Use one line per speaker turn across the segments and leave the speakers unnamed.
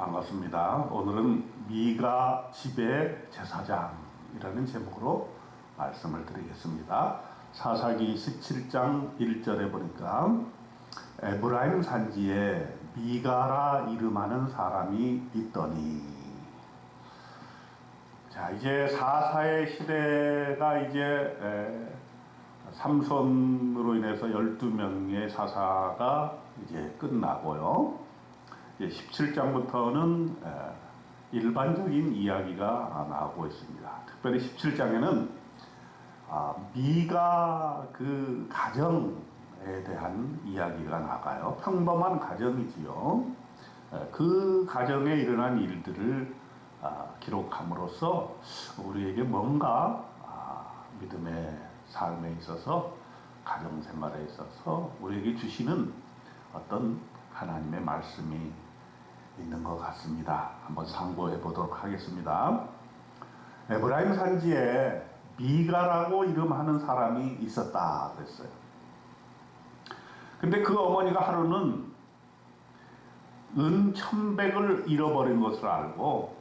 반갑습니다. 오늘은 미가 집의 제사장이라는 제목으로 말씀을 드리겠습니다. 사사기 17장 1절에 보니까 에브라임 산지에 미가라 이름하는 사람이 있더니, 자, 이제 사사의 시대가 이제 삼손으로 인해서 12명의 사사가 이제 끝나고요. 17장부터는 일반적인 이야기가 나오고 있습니다. 특별히 17장에는 미가 그 가정에 대한 이야기가 나가요. 평범한 가정이지요. 그 가정에 일어난 일들을 기록함으로써 우리에게 뭔가 믿음의 삶에 있어서, 가정생활에 있어서 우리에게 주시는 어떤 하나님의 말씀이 있는 것 같습니다. 한번 상고해 보도록 하겠습니다. 에브라임 산지에 미가라고 이름하는 사람이 있었다 그랬어요. 근데 그 어머니가 하루는 은 1,100을 잃어버린 것을 알고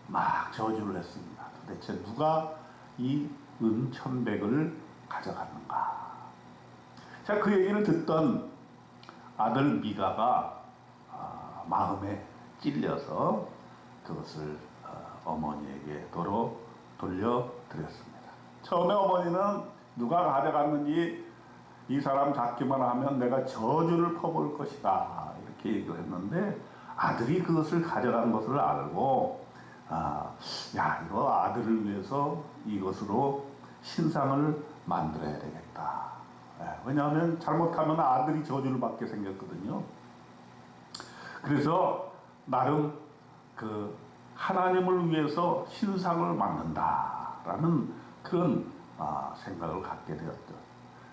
막 저주를 했습니다. 도대체 누가 이 은 1,100을 가져갔는가? 자, 그 얘기를 듣던 아들 미가가 마음에 찔려서 그것을 어머니에게 도로 돌려드렸습니다. 처음에 어머니는 누가 가져갔는지 이 사람 잡기만 하면 내가 저주를 퍼볼 것이다 이렇게 얘기를 했는데, 아들이 그것을 가져간 것을 알고 야, 이거 아들을 위해서 이것으로 신상을 만들어야 되겠다. 왜냐하면 잘못하면 아들이 저주를 받게 생겼거든요. 그래서 나름 그 하나님을 위해서 신상을 만든다라는 그런 생각을 갖게 되었죠.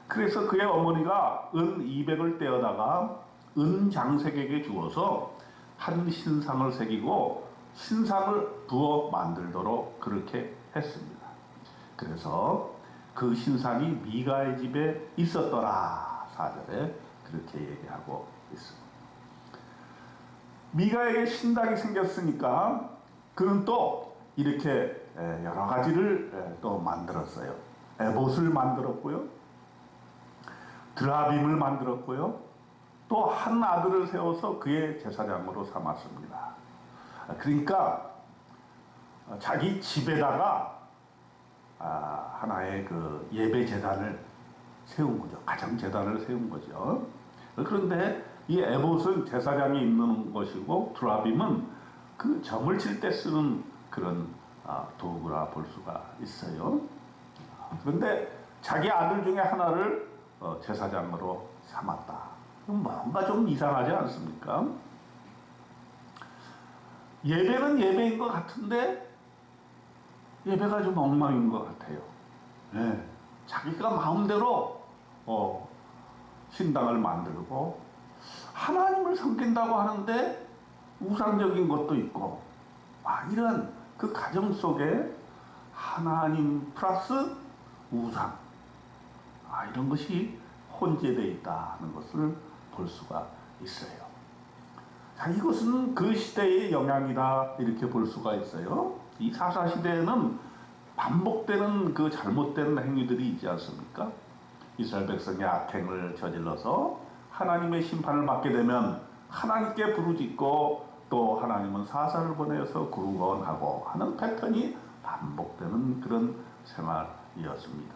그래서 그의 어머니가 은 200을 떼어다가 은 장색에게 주어서 한 신상을 새기고 신상을 부어 만들도록 그렇게 했습니다. 그래서 그 신상이 미가의 집에 있었더라 4절에 그렇게 얘기하고 있습니다. 미가에게 신당이 생겼으니까 그는 또 이렇게 여러 가지를 또 만들었어요. 에봇을 만들었고요, 드라빔을 만들었고요, 또 한 아들을 세워서 그의 제사장으로 삼았습니다. 그러니까 자기 집에다가 하나의 그 예배 재단을 세운 거죠. 가정 재단을 세운 거죠. 그런데 이 에봇은 제사장이 있는 것이고, 드라빔은 그 점을 칠 때 쓰는 그런 도구라 볼 수가 있어요. 그런데 자기 아들 중에 하나를 제사장으로 삼았다. 뭔가 좀 이상하지 않습니까? 예배는 예배인 것 같은데 예배가 좀 엉망인 것 같아요. 네. 자기가 마음대로 신당을 만들고 하나님을 섬긴다고 하는데 우상적인 것도 있고, 이런 그 가정 속에 하나님 플러스 우상, 이런 것이 혼재되어 있다는 것을 볼 수가 있어요. 자, 이것은 그 시대의 영향이다 이렇게 볼 수가 있어요. 이 사사 시대에는 반복되는 그 잘못된 행위들이 있지 않습니까? 이스라엘 백성이 악행을 저질러서 하나님의 심판을 받게 되면 하나님께 부르짖고, 또 하나님은 사사를 보내서 구원하고 하는 패턴이 반복되는 그런 생활이었습니다.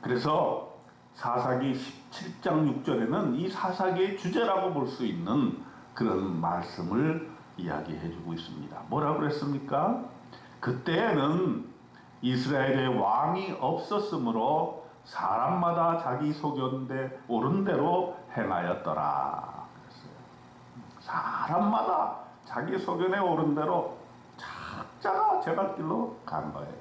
그래서 사사기 17장 6절에는 이 사사기의 주제라고 볼 수 있는 그런 말씀을 이야기해 주고 있습니다. 뭐라고 그랬습니까? 그때에는 이스라엘에 왕이 없었으므로 사람마다 자기 소견대 옳은 대로 행하였더라 그랬어요. 사람마다 자기 소견에 옳은 대로 각자가 제갈길로 간 거예요.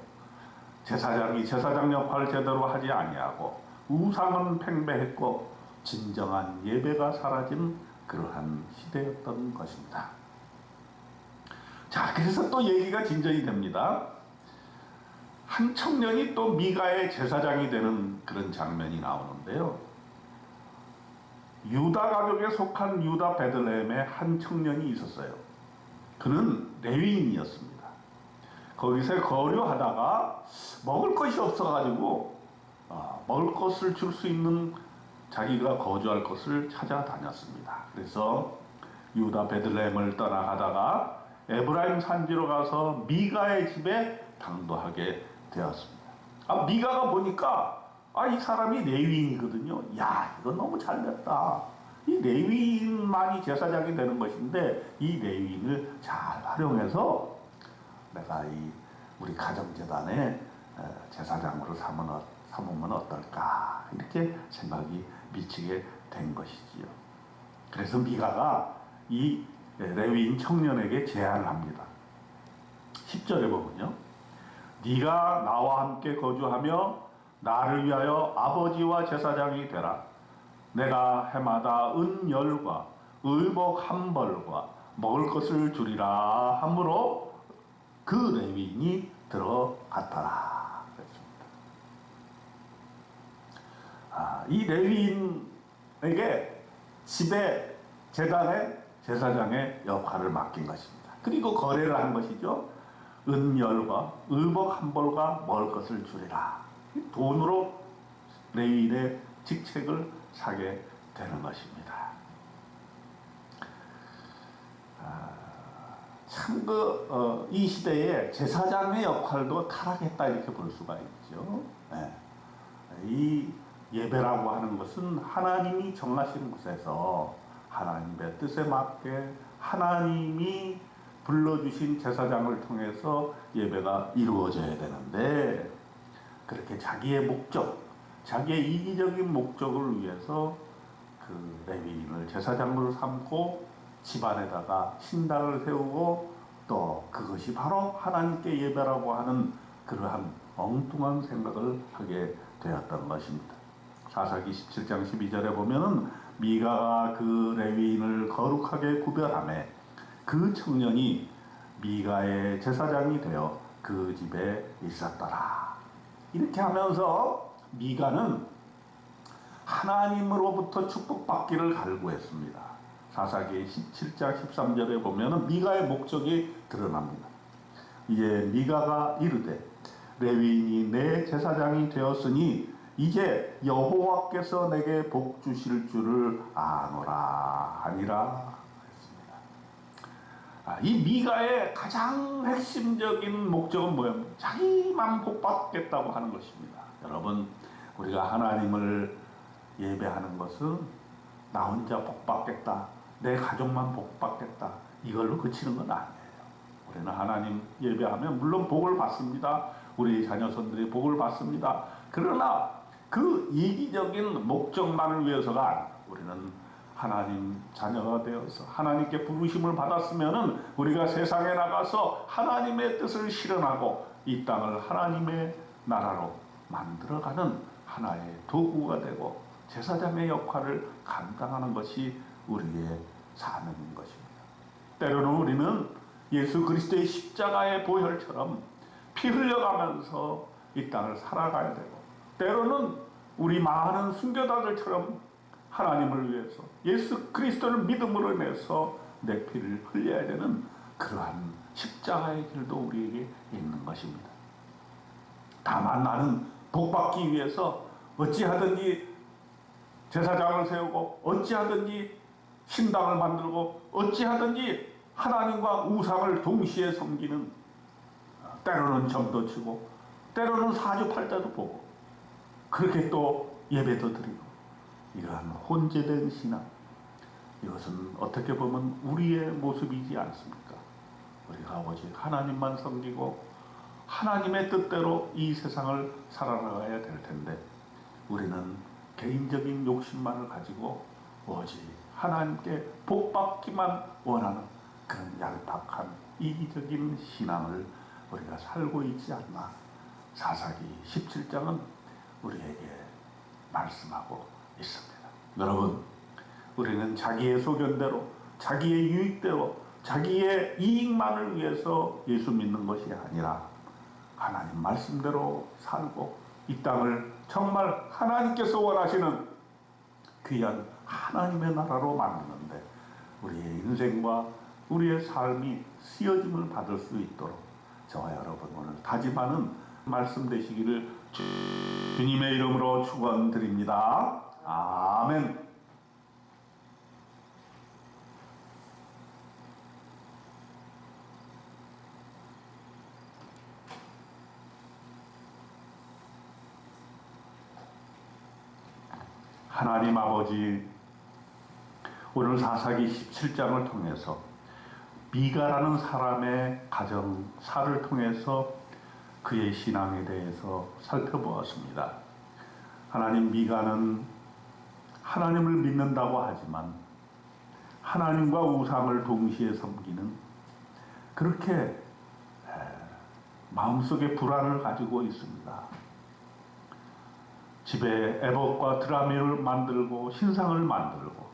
제사장이 제사장 역할을 제대로 하지 아니하고 우상은 팽배했고 진정한 예배가 사라진 그러한 시대였던 것입니다. 자, 그래서 또 얘기가 진전이 됩니다. 한 청년이 또 미가의 제사장이 되는 그런 장면이 나오는데요. 유다 가족에 속한 유다 베들레헴에 한 청년이 있었어요. 그는 레위인이었습니다. 거기서 거류하다가 먹을 것이 없어가지고 먹을 것을 줄 수 있는 자기가 거주할 것을 찾아다녔습니다. 그래서 유다 베들레헴을 떠나가다가 에브라임 산지로 가서 미가의 집에 당도하게 되었습니다. 미가가 보니까 이 사람이 레위인이거든요. 야, 이거 너무 잘됐다. 이 레위인만이 제사장이 되는 것인데 이 레위인을 잘 활용해서 내가 우리 가정재단의 제사장으로 삼으면 어떨까, 이렇게 생각이 미치게 된 것이지요. 그래서 미가가 이 레위인 청년에게 제안을 합니다. 10절에 보면요, 네가 나와 함께 거주하며 나를 위하여 아버지와 제사장이 되라. 내가 해마다 은열과 의복 한 벌과 먹을 것을 주리라 하므로 그 레위인이 들어갔더라. 이 레위인에게 집에 제단의 제사장의 역할을 맡긴 것입니다. 그리고 거래를 한 것이죠. 은열과 의복 한 벌과 먹을 것을 주리라. 돈으로 레위인의 직책을 사게 되는 것입니다. 참 이 시대에 제사장의 역할도 타락했다, 이렇게 볼 수가 있죠. 이 예배라고 하는 것은 하나님이 정하신 곳에서 하나님의 뜻에 맞게 하나님이 불러주신 제사장을 통해서 예배가 이루어져야 되는데, 그렇게 자기의 목적, 자기의 이기적인 목적을 위해서 그 레위인을 제사장으로 삼고 집안에다가 신당을 세우고 또 그것이 바로 하나님께 예배라고 하는 그러한 엉뚱한 생각을 하게 되었던 것입니다. 사사기 17장 12절에 보면은 미가가 그 레위인을 거룩하게 구별하며 그 청년이 미가의 제사장이 되어 그 집에 있었더라. 이렇게 하면서 미가는 하나님으로부터 축복받기를 갈구했습니다. 사사기 17장 13절에 보면 미가의 목적이 드러납니다. 이에 미가가 이르되 레위인이 내 제사장이 되었으니 이제 여호와께서 내게 복 주실 줄을 아노라 하니라 했습니다. 이 미가의 가장 핵심적인 목적은 뭐예요? 자기만 복받겠다고 하는 것입니다. 여러분, 우리가 하나님을 예배하는 것은 나 혼자 복받겠다, 내 가족만 복받겠다, 이걸로 그치는 건 아니에요. 우리는 하나님 예배하면 물론 복을 받습니다. 우리 자녀손들이 복을 받습니다. 그러나 그 이기적인 목적만을 위해서가 아니에요. 우리는 하나님 자녀가 되어서 하나님께 부르심을 받았으면은 우리가 세상에 나가서 하나님의 뜻을 실현하고 이 땅을 하나님의 나라로 만들어가는 하나의 도구가 되고 제사장의 역할을 감당하는 것이 우리의 사명인 것입니다. 때로는 우리는 예수 그리스도의 십자가의 보혈처럼 피 흘려가면서 이 땅을 살아가야 되고, 때로는 우리 많은 순교자들처럼 하나님을 위해서 예수 그리스도를 믿음으로 인해서 내 피를 흘려야 되는 그러한 십자가의 길도 우리에게 있는 것입니다. 다만 나는 복받기 위해서 어찌하든지 제사장을 세우고 어찌하든지 신당을 만들고 어찌하든지 하나님과 우상을 동시에 섬기는, 때로는 점도 치고 때로는 사주팔자도 보고 그렇게 또 예배도 드리고, 이러한 혼재된 신앙, 이것은 어떻게 보면 우리의 모습이지 않습니까? 우리가 오직 하나님만 섬기고 하나님의 뜻대로 이 세상을 살아나가야 될 텐데, 우리는 개인적인 욕심만을 가지고 오직 하나님께 복받기만 원하는 그런 얄팍한 이기적인 신앙을 우리가 살고 있지 않나, 사사기 17장은 우리에게 말씀하고 있습니다. 여러분, 우리는 자기의 소견대로, 자기의 유익대로, 자기의 이익만을 위해서 예수 믿는 것이 아니라 하나님 말씀대로 살고 이 땅을 정말 하나님께서 원하시는 귀한 하나님의 나라로 만드는데 우리의 인생과 우리의 삶이 쓰여짐을 받을 수 있도록 저와 여러분 오늘 다짐하는 말씀 되시기를 주님의 이름으로 축원드립니다. 아멘. 하나님 아버지, 오늘 사사기 17장을 통해서 미가라는 사람의 가정사를 통해서 그의 신앙에 대해서 살펴보았습니다. 하나님, 미가는 하나님을 믿는다고 하지만 하나님과 우상을 동시에 섬기는 그렇게 마음속에 불안을 가지고 있습니다. 집에 에봇과 드라미를 만들고 신상을 만들고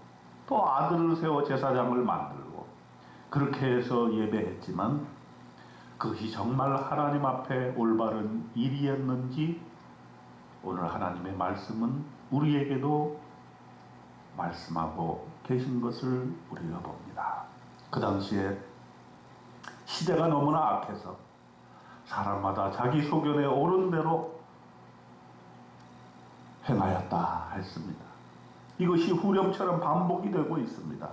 또 아들을 세워 제사장을 만들고 그렇게 해서 예배했지만 그것이 정말 하나님 앞에 올바른 일이었는지 오늘 하나님의 말씀은 우리에게도 말씀하고 계신 것을 우리가 봅니다. 그 당시에 시대가 너무나 악해서 사람마다 자기 소견에 옳은 대로 행하였다 했습니다. 이것이 후렴처럼 반복이 되고 있습니다.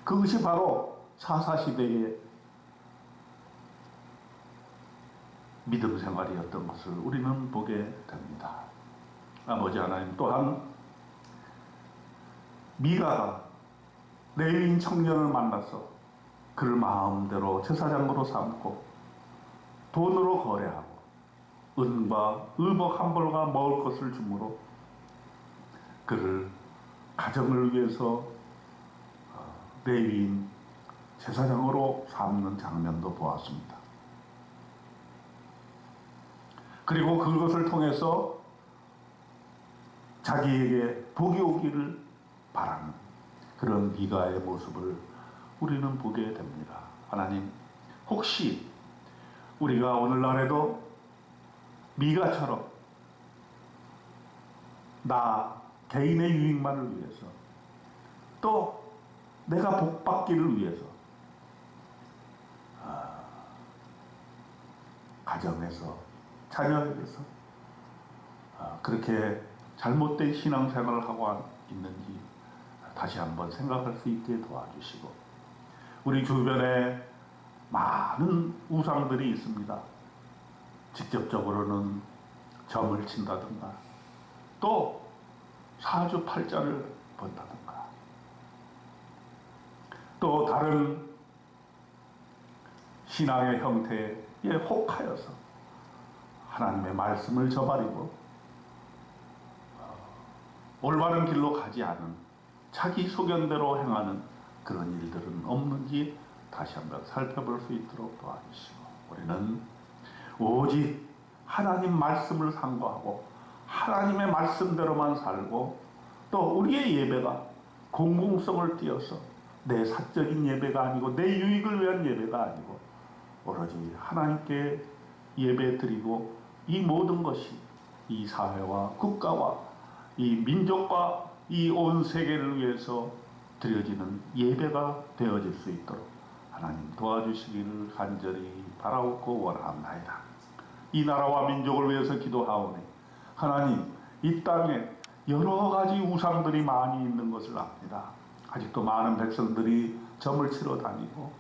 그것이 바로 사사시대의 믿음 생활이었던 것을 우리는 보게 됩니다. 아버지 하나님, 또한 미가가 레위인 청년을 만나서 그를 마음대로 제사장으로 삼고 돈으로 거래하고 은과 의복 한 벌과 먹을 것을 주므로 그를 가정을 위해서 레위인 제사장으로 삼는 장면도 보았습니다. 그리고 그것을 통해서 자기에게 복이 오기를 바라는 그런 미가의 모습을 우리는 보게 됩니다. 하나님, 혹시 우리가 오늘날에도 미가처럼 나 개인의 유익만을 위해서 또 내가 복받기를 위해서 가정에서 자녀에게서 그렇게 잘못된 신앙생활을 하고 있는지 다시 한번 생각할 수 있게 도와주시고, 우리 주변에 많은 우상들이 있습니다. 직접적으로는 점을 친다든가 또 사주팔자를 본다든가 또 다른 신앙의 형태에 혹하여서 하나님의 말씀을 저버리고 올바른 길로 가지 않은 자기 소견대로 행하는 그런 일들은 없는지 다시 한번 살펴볼 수 있도록 도와주시고, 우리는 오직 하나님 말씀을 상고하고 하나님의 말씀대로만 살고 또 우리의 예배가 공공성을 띄어서 내 사적인 예배가 아니고 내 유익을 위한 예배가 아니고 오로지 하나님께 예배 드리고 이 모든 것이 이 사회와 국가와 이 민족과 이 온 세계를 위해서 드려지는 예배가 되어질 수 있도록 하나님 도와주시기를 간절히 바라옵고 원합나이다. 이 나라와 민족을 위해서 기도하오니 하나님, 이 땅에 여러 가지 우상들이 많이 있는 것을 압니다. 아직도 많은 백성들이 점을 치러 다니고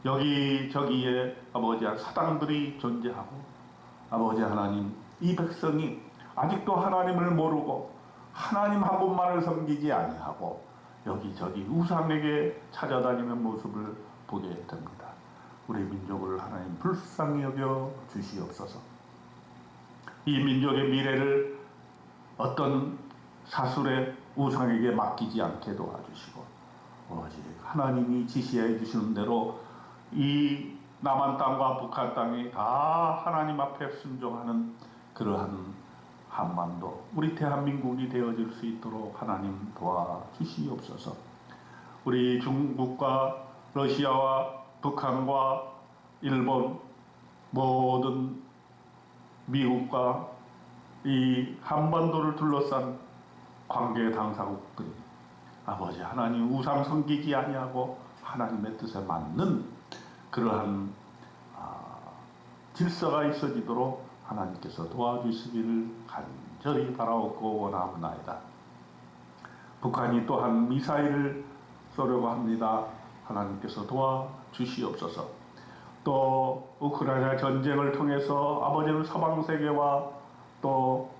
여기저기에 아버지 사당들이 존재하고, 아버지 하나님, 이 백성이 아직도 하나님을 모르고 하나님 한 분만을 섬기지 아니하고 여기저기 우상에게 찾아다니는 모습을 보게 됩니다. 우리 민족을 하나님 불쌍히 여겨 주시옵소서. 이 민족의 미래를 어떤 사술의 우상에게 맡기지 않게 도와주시고 오직 하나님이 지시해 주시는 대로 이 남한 땅과 북한 땅이 다 하나님 앞에 순종하는 그러한 한반도, 우리 대한민국이 되어질 수 있도록 하나님 도와주시옵소서. 우리 중국과 러시아와 북한과 일본, 모든 미국과 이 한반도를 둘러싼 관계 당사국들이 아버지 하나님 우상 섬기지 아니하고 하나님의 뜻에 맞는 그러한 질서가 있어지도록 하나님께서 도와주시기를 간절히 바라옵고 원하옵나이다. 북한이 또한 미사일을 쏘려고 합니다. 하나님께서 도와주시옵소서. 또 우크라이나 전쟁을 통해서 아버지는 서방 세계와 또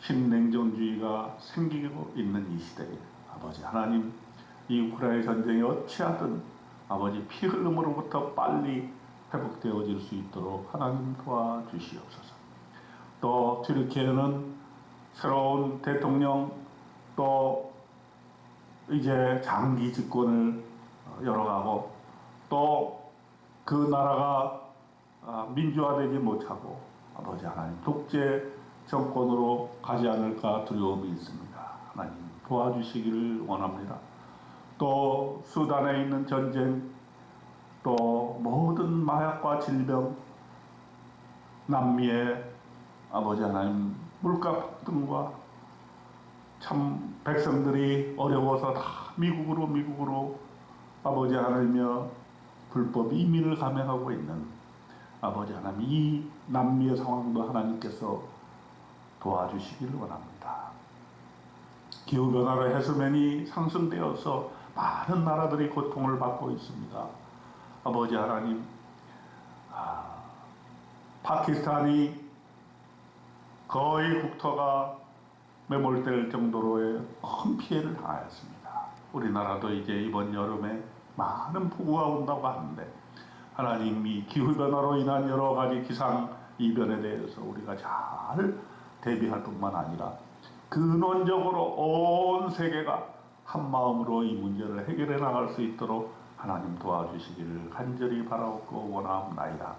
신냉전주의가 생기고 있는 이 시대에 아버지 하나님 이 우크라이나 전쟁이 어찌하든 아버지 피 흘림으로부터 빨리 회복되어질 수 있도록 하나님 도와주시옵소서. 또 튀르키예는 새로운 대통령 또 이제 장기 집권을 열어가고 또 그 나라가 민주화되지 못하고 아버지 하나님 독재 정권으로 가지 않을까 두려움이 있습니다. 하나님 도와주시기를 원합니다. 또 수단에 있는 전쟁 또 모든 마약과 질병 남미의 아버지 하나님 물가 등과 참 백성들이 어려워서 다 미국으로 아버지 하나님이여 불법 이민을 감행하고 있는 아버지 하나님 이 남미의 상황도 하나님께서 도와주시기를 원합니다. 기후변화로 해수면이 상승되어서 많은 나라들이 고통을 받고 있습니다. 아버지 하나님 파키스탄이 거의 국토가 매몰될 정도로의 큰 피해를 당하였습니다. 우리나라도 이제 이번 여름에 많은 폭우가 온다고 하는데 하나님 이 기후변화로 인한 여러 가지 기상이변에 대해서 우리가 잘 대비할 뿐만 아니라 근원적으로 온 세계가 한 마음으로 이 문제를 해결해 나갈 수 있도록 하나님 도와주시기를 간절히 바라옵고 원하옵나이다.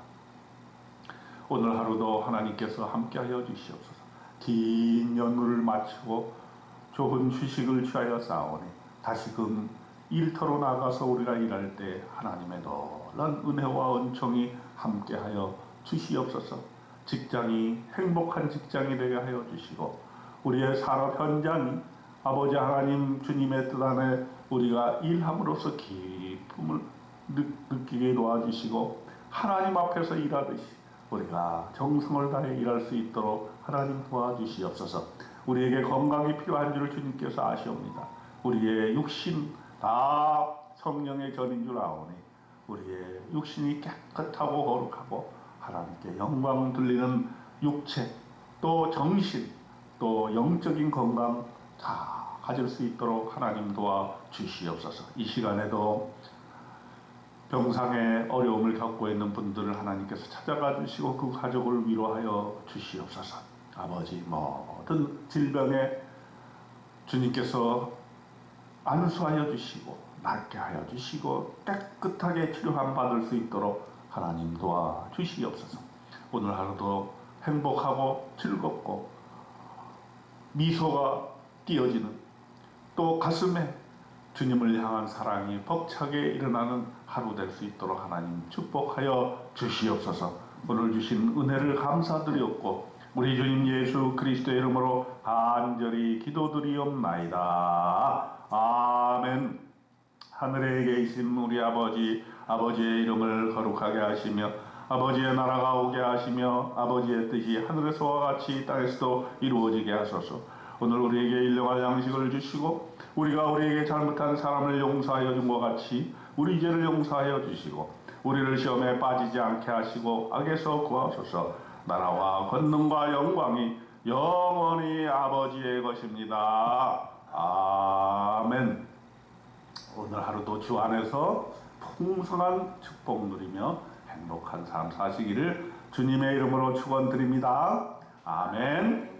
오늘 하루도 하나님께서 함께하여 주시옵소서. 긴 연휴를 마치고 좋은 휴식을 취하여 싸우니 다시금 일터로 나가서 우리가 일할 때 하나님의 놀라운 은혜와 은총이 함께하여 주시옵소서. 직장이 행복한 직장이 되게 하여 주시고 우리의 산업 현장이 아버지 하나님 주님의 뜻 안에 우리가 일함으로써 기쁨을 느끼게 도와주시고 하나님 앞에서 일하듯이 우리가 정성을 다해 일할 수 있도록 하나님 도와주시옵소서. 우리에게 건강이 필요한 줄 주님께서 아시옵니다. 우리의 육신 다 성령의 전인 줄 아오니 우리의 육신이 깨끗하고 거룩하고 하나님께 영광 돌리는 육체 또 정신 또 영적인 건강 다 가질 수 있도록 하나님 도와 주시옵소서. 이 시간에도 병상에 어려움을 겪고 있는 분들을 하나님께서 찾아가 주시고 그 가족을 위로하여 주시옵소서. 아버지 모든 질병에 주님께서 안수하여 주시고 낫게 하여 주시고 깨끗하게 치료함 받을 수 있도록 하나님 도와 주시옵소서. 오늘 하루도 행복하고 즐겁고 미소가 띄어지는 또 가슴에 주님을 향한 사랑이 벅차게 일어나는 하루 될 수 있도록 하나님 축복하여 주시옵소서. 오늘 주신 은혜를 감사드리옵고 우리 주님 예수 그리스도의 이름으로 간절히 기도드리옵나이다. 아멘. 하늘에 계신 우리 아버지, 아버지의 이름을 거룩하게 하시며 아버지의 나라가 오게 하시며 아버지의 뜻이 하늘에서와 같이 땅에서도 이루어지게 하소서. 오늘 우리에게 일용할 양식을 주시고 우리가 우리에게 잘못한 사람을 용서하여 준 것 같이 우리 죄를 용서하여 주시고 우리를 시험에 빠지지 않게 하시고 악에서 구하소서. 나라와 권능과 영광이 영원히 아버지의 것입니다. 아멘. 오늘 하루도 주 안에서 풍성한 축복 누리며 행복한 삶 사시기를 주님의 이름으로 축원드립니다. 아멘.